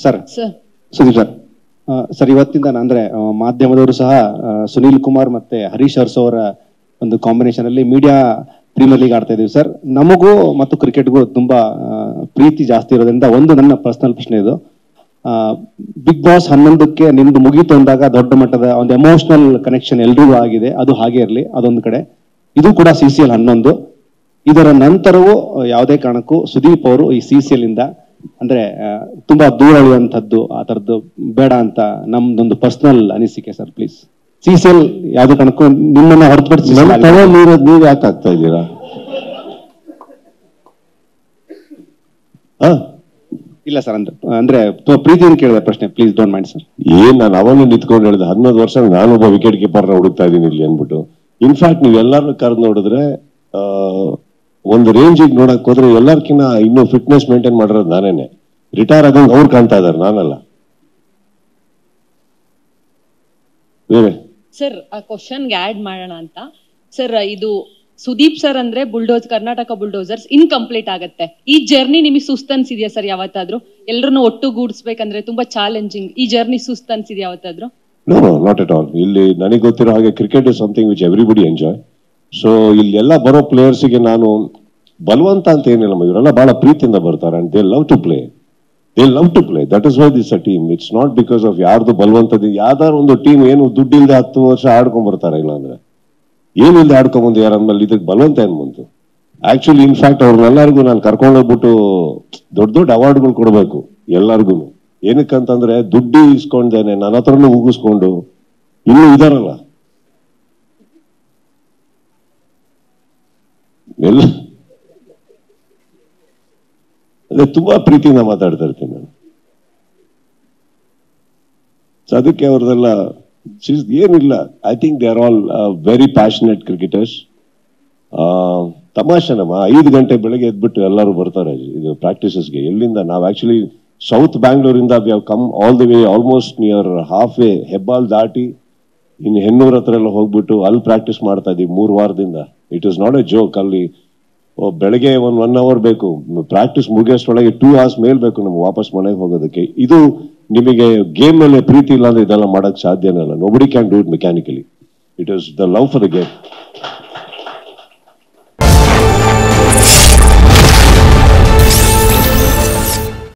Sir Sudeep sir, sir ಇವತ್ತಿಂದ ಅಂದ್ರೆ ಮಾಧ್ಯಮದವರು ಸಹ ಸುನೀಲ್ ಕುಮಾರ್ ಮತ್ತೆ ಹರೀಶ್ ಅರ್ಸ್ ಅವರ ಒಂದು ಕಾಂಬಿನೇಷನ್ ಅಲ್ಲಿ ಮೀಡಿಯಾ ಪ್ರೀಮಿಯರ್ ಲೀಗ್ ಆಡ್ತಾ ಇದೀವಿ ಸರ್. ನಮಗೂ ಮತ್ತು ಕ್ರಿಕೆಟ್ಗೂ ತುಂಬಾ ಪ್ರೀತಿ ಜಾಸ್ತಿ ಇರೋದ್ರಿಂದ ಒಂದು ನನ್ನ ಪರ್ಸನಲ್ ಪ್ರಶ್ನೆ ಇದು, ಬಿಗ್ ಬಾಸ್ 11ಕ್ಕೆ ನಿಮ್ದು ಮುಗೀತು ಅಂದಾಗ ದೊಡ್ಡ ಮಟ್ಟದ ಒಂದು ಎಮೋಷನಲ್ ಕನೆಕ್ಷನ್ ಎಲ್ರಿಗೂ ಆಗಿದೆ, ಅದು ಹಾಗೆ ಇರಲಿ ಅದೊಂದು ಕಡೆ. ಇದು ಕೂಡ CCL 11, ಇದರ ನಂತರವೂ ಯಾವುದೇ ಕಾರಣಕ್ಕೂ ಸುದೀಪ್ ಅವರು ಈ CCL ಇಂದ ಅಂದ್ರೆ ತುಂಬಾ ದೂರ ಉಳಿಯುವಂಥದ್ದು ಆ ತರದ್ದು ಬೇಡ ಅಂತ ನಮ್ದೊಂದು ಪರ್ಸನಲ್ ಅನಿಸಿಕೆ ಸರ್. ಪ್ಲೀಸ್ CCL ಯಾವ್ದು ಕಾರಣಕ್ಕೂ ನಿಮ್ಮನ್ನ ಹೊರತುಪಡಿಸಿ ನೀವ್ ಯಾಕೆ ಆಗ್ತಾ ಇದ್ದೀರಾ? ಇಲ್ಲ ಸರ್, ಅಂದ್ರೆ ಪ್ರೀತಿಯನ್ನು ಕೇಳಿದ ಪ್ರಶ್ನೆ, ಪ್ಲೀಸ್ ಡೋಂಟ್ ಮೈಂಡ್ ಸರ್. ನಾನು ಅವನು ನಿಂತ್ಕೊಂಡು ಹೇಳಿದೆ 11 ವರ್ಷ ನಾನೊಬ್ಬ ವಿಕೆಟ್ ಕೀಪರ್ನ ಹುಡುಕ್ತಾ ಇದ್ದೀನಿ ಇಲ್ಲಿ ಅಂದ್ಬಿಟ್ಟು. ಇನ್ಫ್ಯಾಕ್ಟ್ ನೀವು ಎಲ್ಲರೂ ಕರೆದು ನೋಡಿದ್ರೆ ಒಂದು ರೇಂಜಿಗೆ ನೋಡಕ್ ಹೋದ್ರೆ ಎಲ್ಲರ್ಕಿನ್ನ ಇನ್ನೂ ಫಿಟ್ನೆಸ್ ಮೇಂಟೈನ್ ಮಾಡಿರೋದು ನಾನೇನೆ. ರಿಟೈರ್ ಆಗಂಗ್ ಅವ್ರು ಕಾಣ್ತಾ ಇದಾರೆ, ನಾನಲ್ಲ. ಸರ್ ಆ ಕ್ವಶನ್ಗೆ ಆಡ್ ಮಾಡೋಣ ಅಂತ ಸರ್, ಇದು ಸುದೀಪ್ ಸರ್ ಅಂದ್ರೆ ಕರ್ನಾಟಕ ಬುಲ್ಡೋಸರ್ಸ್ ಇನ್ಕಂಪ್ಲೀಟ್ ಆಗತ್ತೆ. ಈ ಜರ್ನಿ ನಿಮಗೆ ಸುಸ್ತು ಅನ್ಸಿದ್ಯಾ ಸರ್ ಯಾವತ್ತಾದ್ರೂ? ಎಲ್ಲರನ್ನು ಒಟ್ಟುಗೂಡಿಸ್ಬೇಕಂದ್ರೆ ತುಂಬಾ ಚಾಲೆಂಜಿಂಗ್. ಈ ಜರ್ನಿ ಸುಸ್ತು ಅನ್ಸಿದ್ಯಾ ಯಾವತ್ತಾದ್ರೂ? No, not at all. ಇಲ್ಲಿ ನನಗೆ ಗೊತ್ತಿರೋ ಹಾಗೆ cricket is something which everybody enjoy. So ಇಲ್ಲಿ ಎಲ್ಲ ಬರೋ ಪ್ಲೇಯರ್ಸ್ಗೆ ನಾನು ಬಲವಂತ ಅಂತ ಏನಿಲ್ಲ, ಇವರೆಲ್ಲ ಬಹಳ ಪ್ರೀತಿಯಿಂದ ಬರ್ತಾರೆ and they love to play. That is why this a team. It's not because of ಯಾರ್ದು ಬಲವಂತದ. ಯಾವ್ದಾರು ಒಂದು ಟೀಮ್ ಏನು ದುಡ್ಡಿಲ್ದೆ 10 ವರ್ಷ ಆಡ್ಕೊಂಡ್ ಬರ್ತಾರೆ, ಇಲ್ಲ ಅಂದ್ರೆ ಏನಿಲ್ಲದೆ ಆಡ್ಕೊಂಬಂದು ಯಾರಂದ್ಮೇಲೆ ಇದಕ್ಕೆ ಬಲವಂತ ಏನ್ ಬಂತು? ಆಕ್ಚುಲಿ ಇನ್ಫ್ಯಾಕ್ಟ್ ಅವ್ರನ್ನೆಲ್ಲರಿಗೂ ನಾನು ಕರ್ಕೊಂಡೋಗ್ಬಿಟ್ಟು ದೊಡ್ಡ ದೊಡ್ಡ ಅವಾರ್ಡ್ಗಳು ಕೊಡ್ಬೇಕು ಎಲ್ಲರಿಗೂ. ಏನಕ್ಕಂತಂದ್ರೆ ದುಡ್ಡು ಇಸ್ಕೊಂಡೇನೆ ನನ್ನ ಹತ್ರನೂ ಉಗಿಸ್ಕೊಂಡು ಇನ್ನೂ ಇದಾರಲ್ಲ ಎಲ್ಲ, ಅದೇ ತುಂಬಾ ಪ್ರೀತಿಯಿಂದ ಮಾತಾಡ್ತಾ ಇರ್ತೀನಿ ನಾನು. ಅದಕ್ಕೆ ಅವ್ರದೆಲ್ಲ ಏನಿಲ್ಲ. I think they are all very passionate cricketers. ತಮಾಷೆನಮ್ಮ 5 ಗಂಟೆ ಬೆಳಗ್ಗೆ ಎದ್ಬಿಟ್ಟು ಎಲ್ಲರೂ ಬರ್ತಾರೆ ಇದು ಪ್ರಾಕ್ಟೀಸಸ್ಗೆ. ಎಲ್ಲಿಂದ ನಾವು ಆಕ್ಚುಲಿ ಸೌತ್ ಬ್ಯಾಂಗ್ಳೂರಿಂದ we have come all the way almost near half way Hebbal ದಾಟಿ ಇನ್ನು ಹೆನ್ನೂರ್ ಹತ್ರ ಎಲ್ಲ ಹೋಗ್ಬಿಟ್ಟು ಅಲ್ಲಿ ಪ್ರಾಕ್ಟೀಸ್ ಮಾಡ್ತಾ ಇದೀವಿ 3 ವಾರದಿಂದ. It is not A joke. ಅಲ್ಲಿ ಬೆಳಗ್ಗೆ 1 hour ಬೇಕು ಪ್ರಾಕ್ಟೀಸ್ ಮುಗಿಯೋಷ್ಟೊಳಗೆ 2 hours ಮೇಲ್ ಬೇಕು ನಮ್ಗೆ ವಾಪಸ್ ಮನೆಗೆ ಹೋಗೋದಕ್ಕೆ. ಇದು ನಿಮಗೆ ಗೇಮ್ ಮೇಲೆ ಪ್ರೀತಿ ಇಲ್ಲ ಅಂದ್ರೆ ಇದೆಲ್ಲ ಮಾಡಕ್ ಸಾಧ್ಯನೇ ಇಲ್ಲ. Nobody can do it mechanically. It is the love for the game.